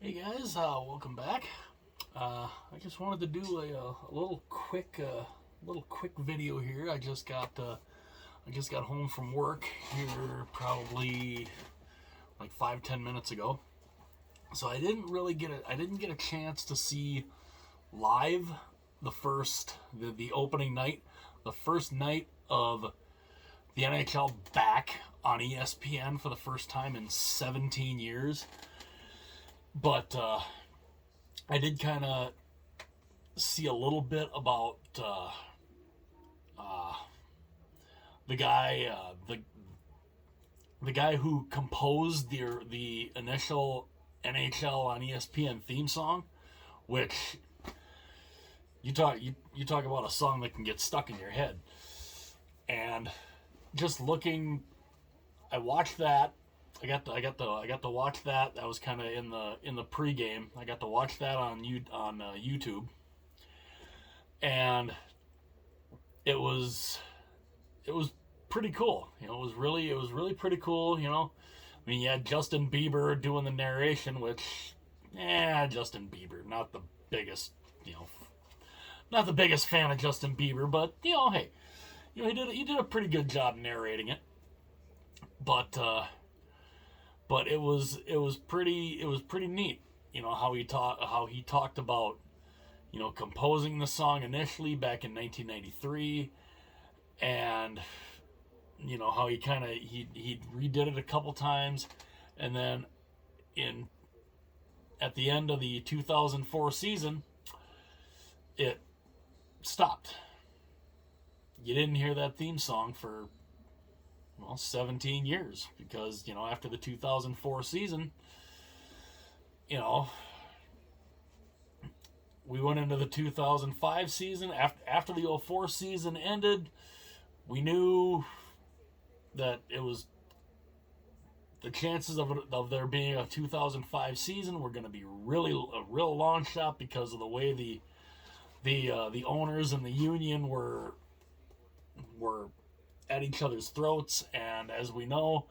Hey guys, welcome back. I just wanted to do a little quick video here. I just got home from work here probably like 5-10 minutes ago. So I didn't get a chance to see live the opening night, the first night of the NHL back on ESPN for the first time in 17 years. But I did kind of see a little bit about the guy, the guy who composed the initial NHL on ESPN theme song, which you talk about a song that can get stuck in your head. And just looking, I watched that. I got to watch that. That was kind of in the pregame. I got to watch that on YouTube, and it was pretty cool. It was really pretty cool. I mean, you had Justin Bieber doing the narration, which, Justin Bieber, not the biggest, not the biggest fan of Justin Bieber, but hey, he did a pretty good job narrating it, but it was pretty neat, how he talked about, composing the song initially back in 1993, and how he redid it a couple times, and then at the end of the 2004 season, it stopped. You didn't hear that theme song for 17 years, because after the 2004 season, we went into the 2005 season. After the 04 season ended, we knew that it was the chances of there being a 2005 season were going to be really a real long shot, because of the way the owners and the union were at each other's throats. And as we know,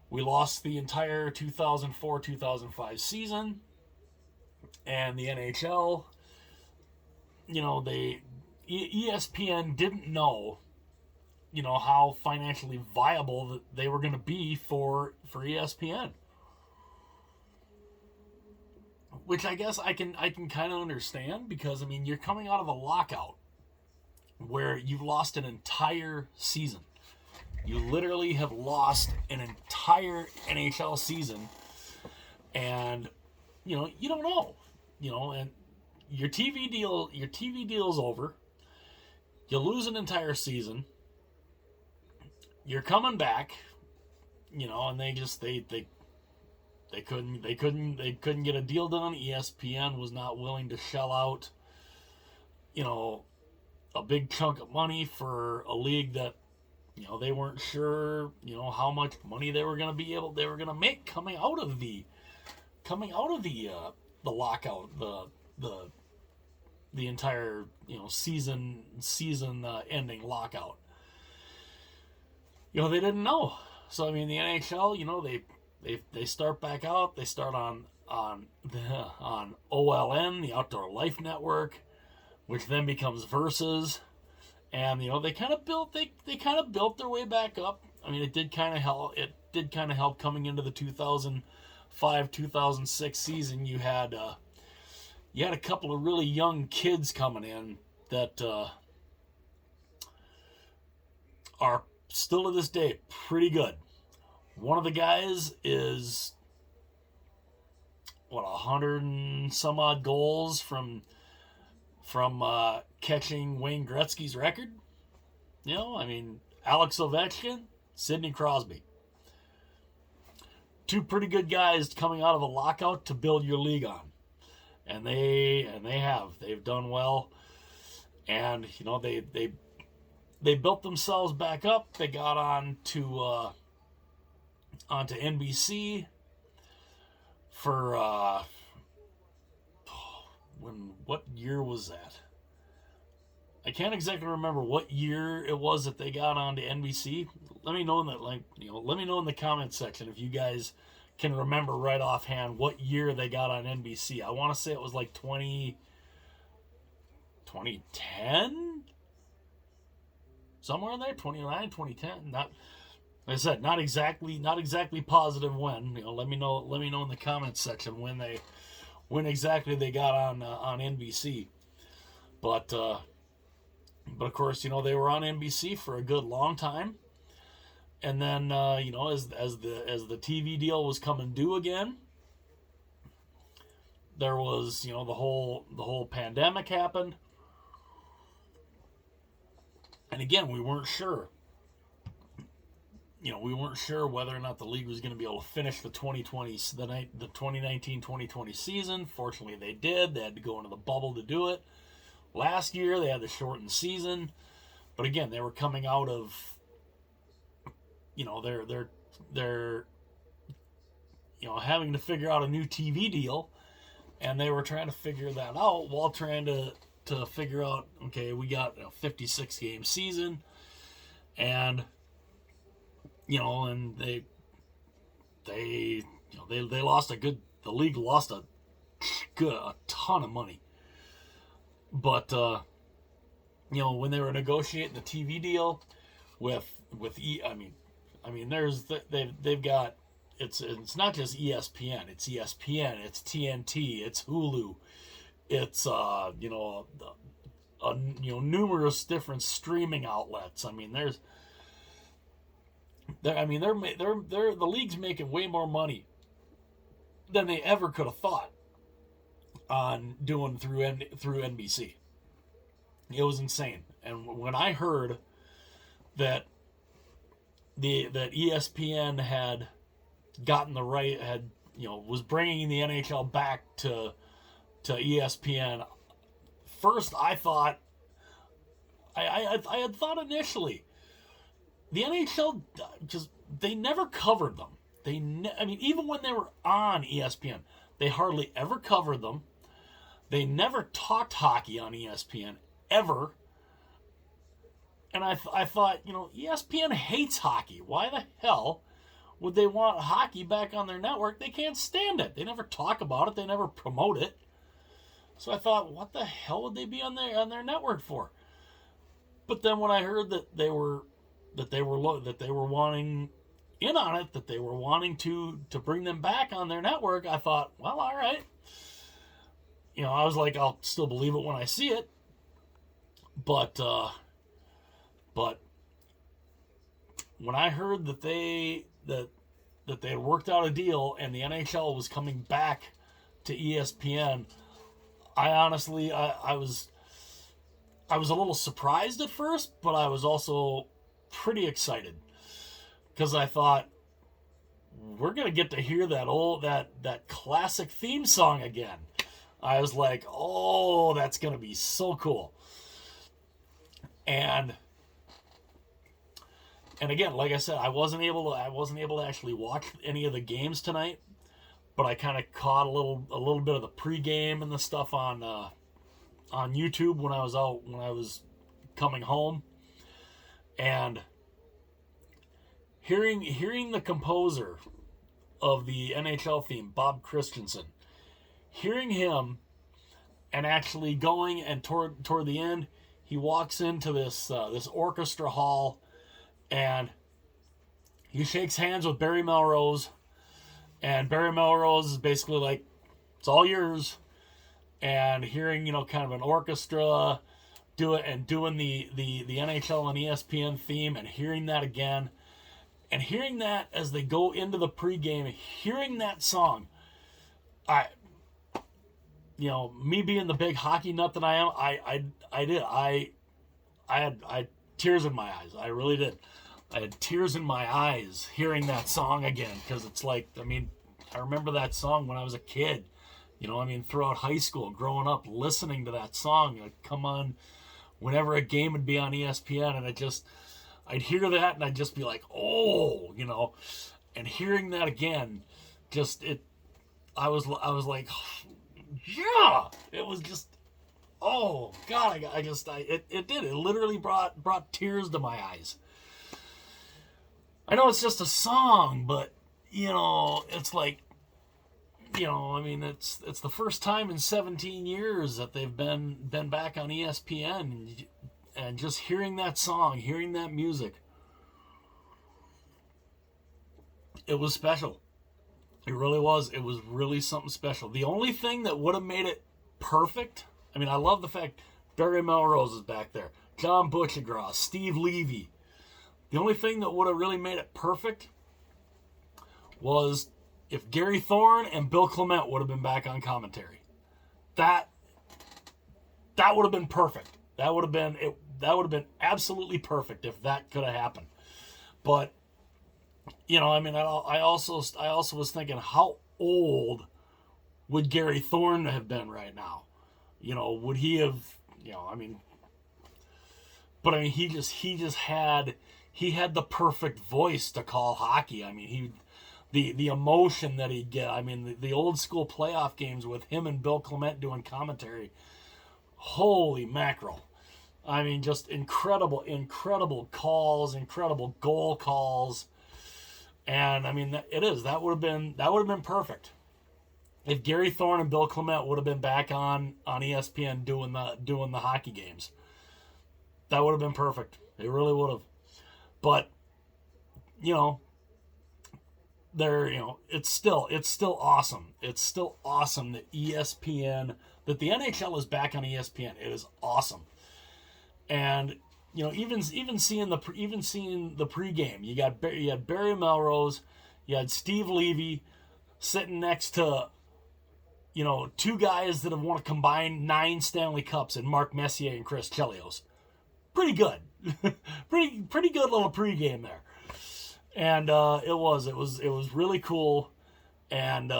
we lost the entire 2004-2005 season, and the NHL, ESPN didn't know, how financially viable they were going to be for ESPN, which I guess I can kind of understand, because you're coming out of a lockout where you've lost an entire season. You literally have lost an entire NHL season, and you don't know, and your TV deal's over. You lose an entire season. You're coming back, and they couldn't get a deal done. ESPN was not willing to shell out, a big chunk of money for a league that, they weren't sure, how much money they were going to make coming out of the lockout, the entire, season ending lockout. They didn't know. So the NHL, they start back out. They start on OLN, the Outdoor Life Network, which then becomes Versus, and they kind of built their way back up. It did kind of help coming into the 2005-2006 season. You had a couple of really young kids coming in that are still to this day pretty good. One of the guys is 100 and some odd goals from catching Wayne Gretzky's record. Alex Ovechkin, Sidney Crosby. Two pretty good guys coming out of a lockout to build your league on. And they've done well. And, they built themselves back up. They got onto NBC for, what year was that? I can't exactly remember what year it was that they got onto NBC. Let me know in the comment section if you guys can remember right offhand what year they got on NBC. I want to say it was like 2010, somewhere in there, 29, 2010. Not, like I said, not exactly positive when. Let me know in the comments section when exactly they got on NBC. But of course, they were on NBC for a good long time. And then, as the TV deal was coming due again, there was, the whole pandemic happened. And again, we weren't sure. We weren't sure whether or not the league was going to be able to finish the 2019-2020 season. Fortunately, they did. They had to go into the bubble to do it. Last year, they had the shortened season. But again, they were coming out of they're having to figure out a new TV deal, and they were trying to figure that out while trying to figure out, okay, we got a 56 game season, and and they lost the league lost a ton of money, but when they were negotiating the TV deal with they've got, it's not just ESPN, it's TNT, it's Hulu, it's numerous different streaming outlets. The league's making way more money than they ever could have thought on doing through NBC. It was insane. And when I heard that ESPN had gotten the right, was bringing the NHL back to ESPN, first I thought, I had thought initially, the NHL, because they never covered them. Even when they were on ESPN, they hardly ever covered them. They never talked hockey on ESPN, ever. And I thought, ESPN hates hockey. Why the hell would they want hockey back on their network? They can't stand it. They never talk about it. They never promote it. So I thought, what the hell would they be on their network for? But then when I heard that they were wanting in on it, that they were wanting to bring them back on their network, I thought, well, all right. I was like, I'll still believe it when I see it. But when I heard that they had worked out a deal and the NHL was coming back to ESPN, I honestly, I was a little surprised at first, but I was also pretty excited, because I thought, we're gonna get to hear that classic theme song again. I was like, oh, that's gonna be so cool. And again, like I said, I wasn't able to actually watch any of the games tonight, but I kind of caught a little bit of the pregame and the stuff on YouTube when I was coming home, and hearing the composer of the NHL theme, Bob Christensen, hearing him, and actually going and toward the end, he walks into this orchestra hall, and he shakes hands with Barry Melrose, and Barry Melrose is basically like, it's all yours. And hearing, kind of an orchestra do it, and doing the NHL and ESPN theme, and hearing that again, and hearing that as they go into the pregame, hearing that song, me being the big hockey nut that I am, I had tears in my eyes. I really did. I had tears in my eyes hearing that song again, because it's like, I remember that song when I was a kid. Throughout high school, growing up, listening to that song, it'd come on whenever a game would be on ESPN, and I'd hear that, and I'd just be like, oh, and hearing that again, I was like, yeah, it was just, oh God, it did. It literally brought tears to my eyes. I know it's just a song, but it's like, I mean, it's the first time in 17 years that they've been back on ESPN, and just hearing that song, hearing that music, it was special. It really was. It was really something special. The only thing that would have made it perfect, I mean, I love the fact Barry Melrose is back there, John Butchergrass, Steve Levy. The only thing that would have really made it perfect was if Gary Thorne and Bill Clement would have been back on commentary. That would have been perfect. That would have been absolutely perfect if that could have happened. But I mean, I also was thinking, how old would Gary Thorne have been right now? Would he have? I mean, but I mean, he just had the perfect voice to call hockey. I mean, the emotion that he'd get. I mean, the old school playoff games with him and Bill Clement doing commentary. Holy mackerel. I mean, just incredible calls, incredible goal calls. And I mean, that would have been perfect. If Gary Thorne and Bill Clement would have been back on ESPN doing the hockey games. That would have been perfect. It really would have. But it's still awesome. It's still awesome that that the NHL is back on ESPN. It is awesome. And even seeing the pregame, you had Barry Melrose, you had Steve Levy sitting next to two guys that have won a combined 9 Stanley Cups, in Mark Messier and Chris Chelios. Pretty good, pretty good little pregame there. And it was really cool, and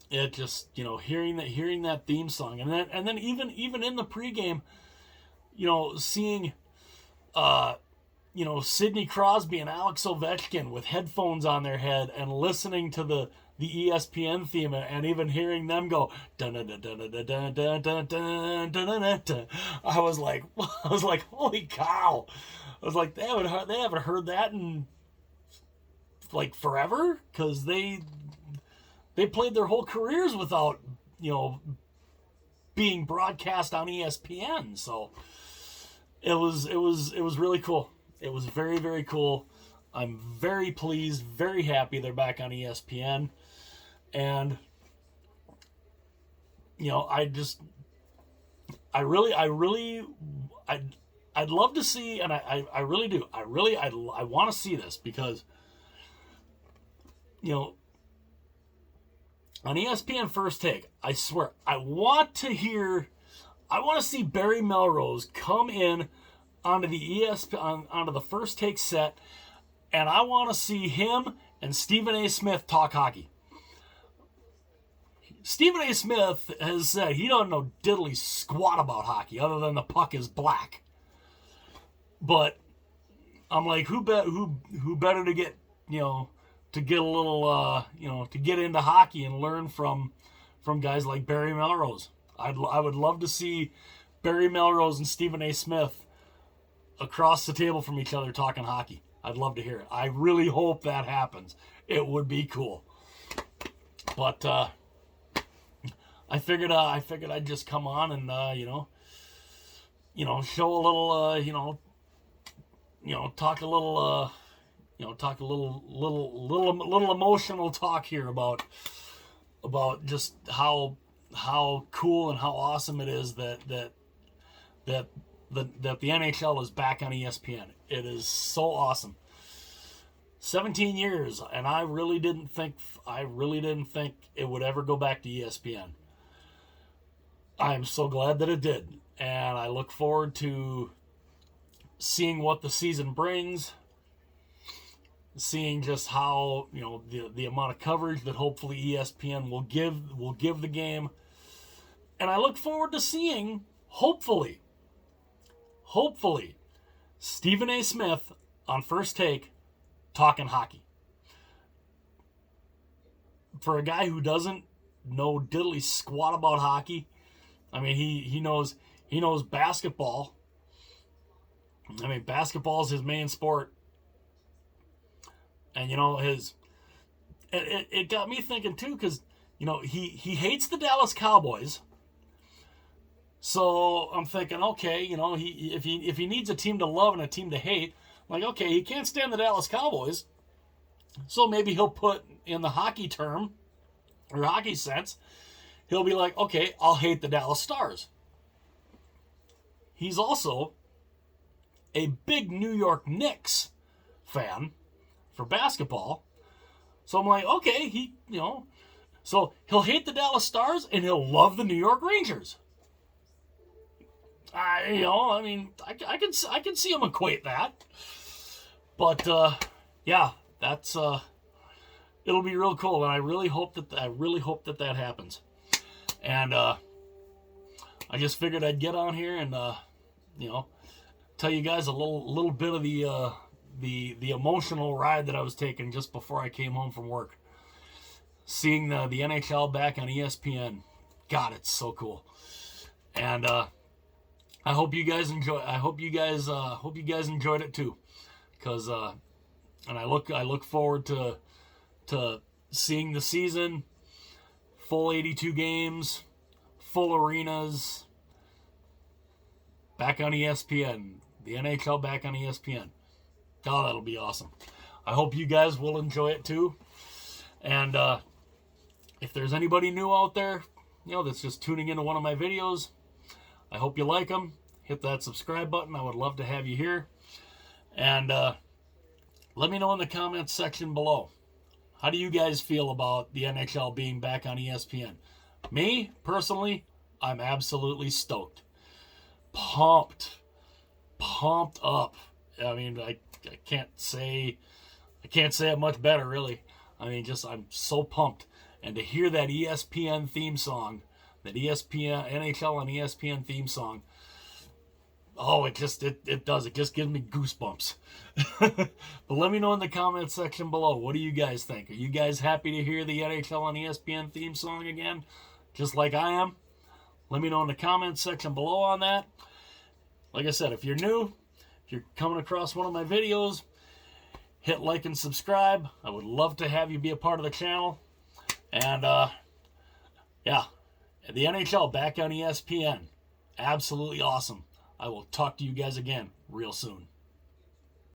it just hearing that theme song, and then even in the pregame, seeing Sidney Crosby and Alex Ovechkin with headphones on their head and listening to the ESPN theme, and even hearing them go dun dun dun dun dun dun dun dun dun dun dun. I was like, holy cow! I was like, they haven't heard that in like forever, because they played their whole careers without being broadcast on ESPN. So it was really cool. It was very, very cool. I'm very pleased, very happy they're back on ESPN, and I'd love to see, and I really do. I want to see this, because on ESPN First Take, I swear, I want to see Barry Melrose come in onto the First Take set, and I want to see him and Stephen A. Smith talk hockey. Stephen A. Smith has said he doesn't know diddly squat about hockey other than the puck is black. But I'm like, who better to get a little to get into hockey and learn from guys like Barry Melrose. I would love to see Barry Melrose and Stephen A. Smith across the table from each other talking hockey. I'd love to hear it. I really hope that happens. It would be cool. But I figured I'd just come on and show a little talk a little talk a little emotional talk here about just how cool and how awesome it is that the NHL is back on ESPN. It is so awesome. 17 years, and I really didn't think it would ever go back to ESPN. I am so glad that it did, and I look forward to seeing what the season brings, seeing just how the amount of coverage that hopefully ESPN will give the game, and I look forward to seeing hopefully Stephen A. Smith on First Take talking hockey. For a guy who doesn't know diddly squat about hockey, I mean, he knows basketball. I mean, basketball is his main sport, and it got me thinking too, because he hates the Dallas Cowboys. So I'm thinking, okay, if he needs a team to love and a team to hate, like, okay, he can't stand the Dallas Cowboys, so maybe he'll put in the hockey term or hockey sense, he'll be like, okay, I'll hate the Dallas Stars. He's also a big New York Knicks fan for basketball. So I'm like, okay, so he'll hate the Dallas Stars and he'll love the New York Rangers. I can see him equate that. But yeah, that's it'll be real cool, and I really hope that happens. And I just figured I'd get on here and tell you guys a little bit of the emotional ride that I was taking just before I came home from work. Seeing the NHL back on ESPN, God, it's so cool. And I hope you guys enjoyed it too, because and I look forward to seeing the season, full 82 games, full arenas, back on ESPN, the NHL back on ESPN. Oh, that'll be awesome. I hope you guys will enjoy it too. And if there's anybody new out there, that's just tuning into one of my videos, I hope you like them. Hit that subscribe button. I would love to have you here. And let me know in the comments section below. How do you guys feel about the NHL being back on ESPN? Me, personally, I'm absolutely stoked. Pumped up. I mean, I can't say it much better, really. I mean, I'm so pumped. And to hear that ESPN theme song, that ESPN NHL and ESPN theme song, oh, it just gives me goosebumps. But let me know in the comments section below, what do you guys think? Are you guys happy to hear the NHL and ESPN theme song again, just like I am? Let me know in the comments section below on that. Like I said, if you're new, if you're coming across one of my videos, hit like and subscribe. I would love to have you be a part of the channel. And yeah, the NHL back on ESPN. Absolutely awesome. I will talk to you guys again real soon.